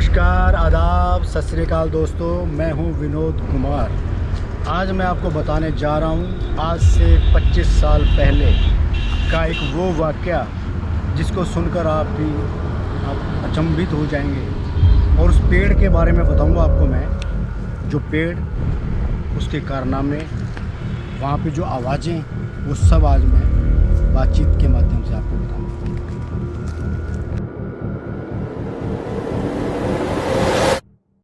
नमस्कार, आदाब, सत श्री अकाल दोस्तों। मैं हूं विनोद कुमार। आज मैं आपको बताने जा रहा हूं आज से 25 साल पहले का एक वो वाक़या जिसको सुनकर आप अचंभित हो जाएंगे। और उस पेड़ के बारे में बताऊंगा आपको मैं, जो पेड़, उसके कारनामे, वहाँ पे जो आवाज़ें, वो सब आज मैं बातचीत के माध्यम से आपको बताऊंगा।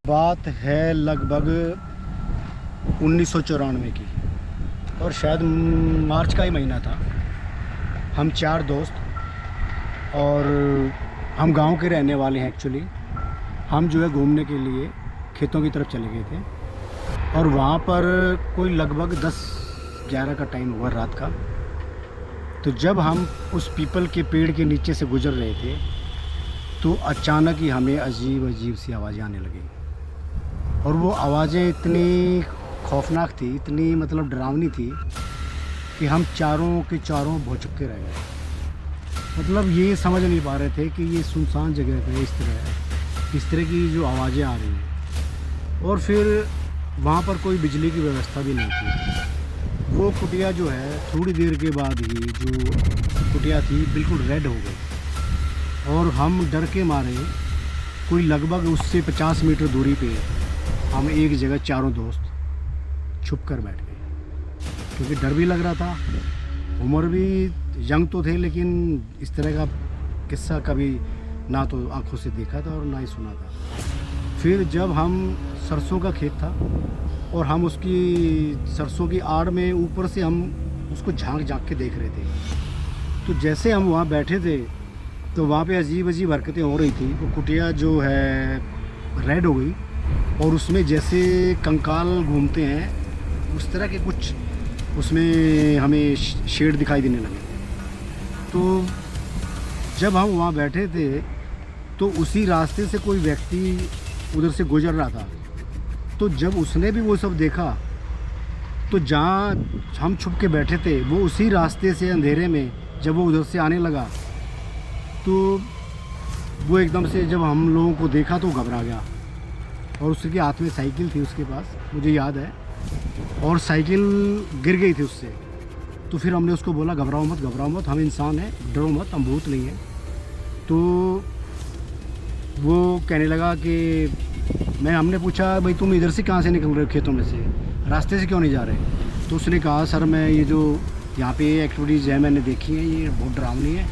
बात है लगभग 1994 की, और शायद मार्च का ही महीना था। हम 4 दोस्त, और हम गांव के रहने वाले हैं एक्चुअली। हम जो है घूमने के लिए खेतों की तरफ चले गए थे, और वहाँ पर कोई लगभग 10-11 का टाइम हुआ रात का। तो जब हम उस पीपल के पेड़ के नीचे से गुजर रहे थे तो अचानक ही हमें अजीब अजीब सी आवाज़ें आने लगी। और वो आवाज़ें इतनी खौफनाक थी, इतनी मतलब डरावनी थी कि हम चारों के चारों भौचक्के रह गए। मतलब ये समझ नहीं पा रहे थे कि ये सुनसान जगह पे इस तरह की जो आवाज़ें आ रही हैं। और फिर वहाँ पर कोई बिजली की व्यवस्था भी नहीं थी। वो कुटिया जो है, थोड़ी देर के बाद ही जो कुटिया थी बिल्कुल रेड हो गई। और हम डर के मारे कोई लगभग उससे 50 मीटर दूरी पे हम एक जगह चारों दोस्त छुप कर बैठ गए, क्योंकि डर भी लग रहा था। उम्र भी यंग तो थे, लेकिन इस तरह का किस्सा कभी ना तो आंखों से देखा था और ना ही सुना था। फिर जब हम, सरसों का खेत था और हम उसकी सरसों की आड़ में ऊपर से हम उसको झांक के देख रहे थे। तो जैसे हम वहाँ बैठे थे तो वहाँ पे अजीब अजीब हरकतें हो रही थी। वो कुटिया जो है रेड हो गई, और उसमें जैसे कंकाल घूमते हैं उस तरह के कुछ उसमें हमें शेड दिखाई देने लगे। तो जब हम वहाँ बैठे थे तो उसी रास्ते से कोई व्यक्ति उधर से गुजर रहा था। तो जब उसने भी वो सब देखा तो जहाँ हम छुप के बैठे थे वो उसी रास्ते से अंधेरे में जब वो उधर से आने लगा तो वो एकदम से जब हम लोगों को देखा तो घबरा गया। और उसके हाथ में साइकिल थी उसके पास, मुझे याद है, और साइकिल गिर गई थी उससे। तो फिर हमने उसको बोला, घबराओ मत, हम इंसान हैं, डरो मत, हम भूत नहीं हैं। तो वो कहने लगा कि हमने पूछा, भाई तुम इधर से कहाँ से निकल रहे हो, खेतों में से, रास्ते से क्यों नहीं जा रहे? तो उसने कहा, सर मैं ये जो यहाँ पे एक्टिविटीज़ है मैंने देखी है, ये बहुत डरावनी है,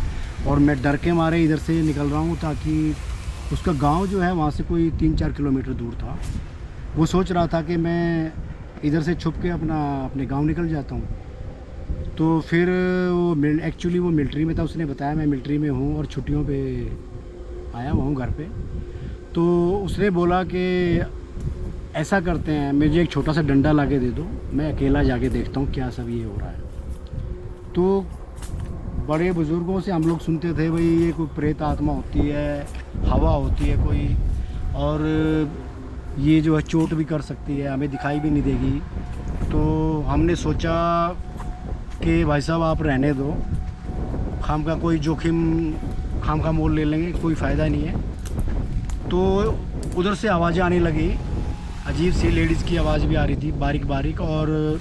और मैं डर के मारे इधर से निकल रहा हूँ। ताकि उसका गांव जो है वहाँ से कोई 3-4 किलोमीटर दूर था। वो सोच रहा था कि मैं इधर से छुप के अपने गांव निकल जाता हूँ। तो फिर वो एक्चुअली वो मिलिट्री में था। उसने बताया मैं मिलिट्री में हूँ और छुट्टियों पे आया हुआ हूँ घर पे। तो उसने बोला कि ऐसा करते हैं, मुझे एक छोटा सा डंडा ला के दे दो, मैं अकेला जाके देखता हूँ क्या सब ये हो रहा है। तो बड़े बुज़ुर्गों से हम लोग सुनते थे, भाई ये कोई प्रेत आत्मा होती है, हवा होती है कोई, और ये जो है चोट भी कर सकती है, हमें दिखाई भी नहीं देगी। तो हमने सोचा कि भाई साहब आप रहने दो, खाम का कोई जोखिम खाम का मोल ले लेंगे, कोई फ़ायदा नहीं है। तो उधर से आवाज़ें आने लगी, अजीब सी लेडीज़ की आवाज़ भी आ रही थी, बारीक बारीक, और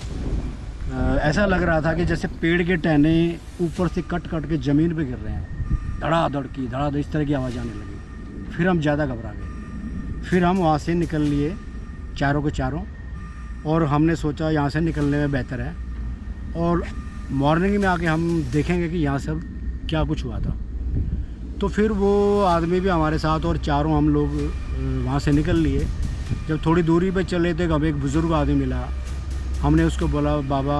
ऐसा लग रहा था कि जैसे पेड़ के टहने ऊपर से कट के ज़मीन पे गिर रहे हैं, धड़ाधड़ इस तरह की आवाज़ आने लगी। फिर हम ज़्यादा घबरा गए। फिर हम वहाँ से निकल लिए चारों के चारों, और हमने सोचा यहाँ से निकलने में बेहतर है, और मॉर्निंग में आके हम देखेंगे कि यहाँ सब क्या कुछ हुआ था। तो फिर वो आदमी भी हमारे साथ, और चारों हम लोग वहाँ से निकल लिए। जब थोड़ी दूरी पे चले थे हमें एक बुज़ुर्ग आदमी मिला। हमने उसको बोला, बाबा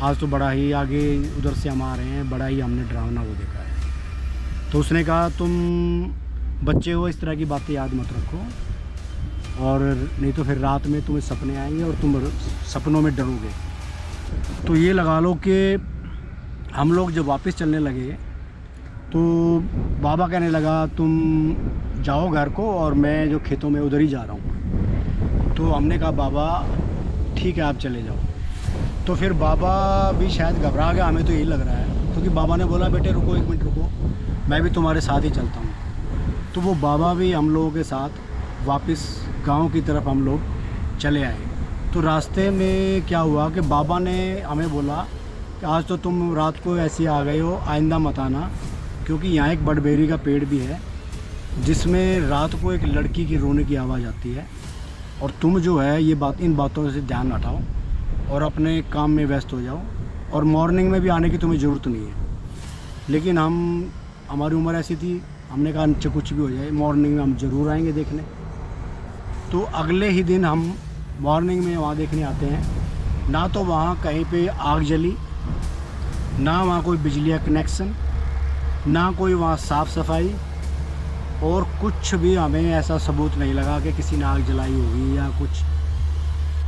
आज तो बड़ा ही आगे उधर से हम आ रहे हैं, बड़ा ही हमने डरावना वो देखा है। तो उसने कहा, तुम बच्चे हो, इस तरह की बातें याद मत रखो, और नहीं तो फिर रात में तुम्हें सपने आएंगे और तुम सपनों में डरोगे। तो ये लगा लो कि हम लोग जब वापस चलने लगे तो बाबा कहने लगा, तुम जाओ घर को और मैं जो खेतों में उधर ही जा रहा हूँ। तो हमने कहा, बाबा ठीक है आप चले जाओ। तो फिर बाबा भी शायद घबरा गया, हमें तो यही लग रहा है, क्योंकि बाबा ने बोला, बेटे रुको, 1 मिनट रुको, मैं भी तुम्हारे साथ ही चलता हूँ। तो वो बाबा भी हम लोगों के साथ वापस गांव की तरफ हम लोग चले आए। तो रास्ते में क्या हुआ कि बाबा ने हमें बोला कि आज तो तुम रात को ऐसे आ गए हो, आइंदा मत आना, क्योंकि यहाँ एक बड़बेरी का पेड़ भी है जिसमें रात को एक लड़की की रोने की आवाज़ आती है, और तुम जो है ये इन बातों से ध्यान हटाओ और अपने काम में व्यस्त हो जाओ, और मॉर्निंग में भी आने की तुम्हें ज़रूरत नहीं है। लेकिन हमारी उम्र ऐसी थी, हमने कहा नीचे कुछ भी हो जाए मॉर्निंग में हम ज़रूर आएंगे देखने। तो अगले ही दिन हम मॉर्निंग में वहाँ देखने आते हैं। ना तो वहाँ कहीं पे आग जली, ना वहाँ कोई बिजली का कनेक्शन, ना कोई वहाँ साफ़ सफाई, और कुछ भी हमें ऐसा सबूत नहीं लगा कि किसी ने आग जलाई होगी या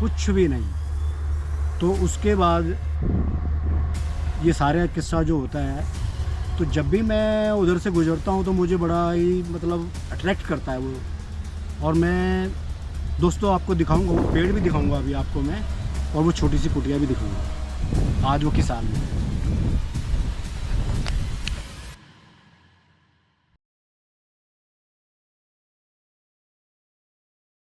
कुछ भी नहीं। तो उसके बाद ये सारा किस्सा जो होता है, तो जब भी मैं उधर से गुज़रता हूँ तो मुझे बड़ा ही मतलब अट्रैक्ट करता है वो। और मैं दोस्तों आपको दिखाऊंगा, वो पेड़ भी दिखाऊंगा अभी आपको मैं, और वो छोटी सी कुटिया भी दिखाऊंगा आज वो किसान में।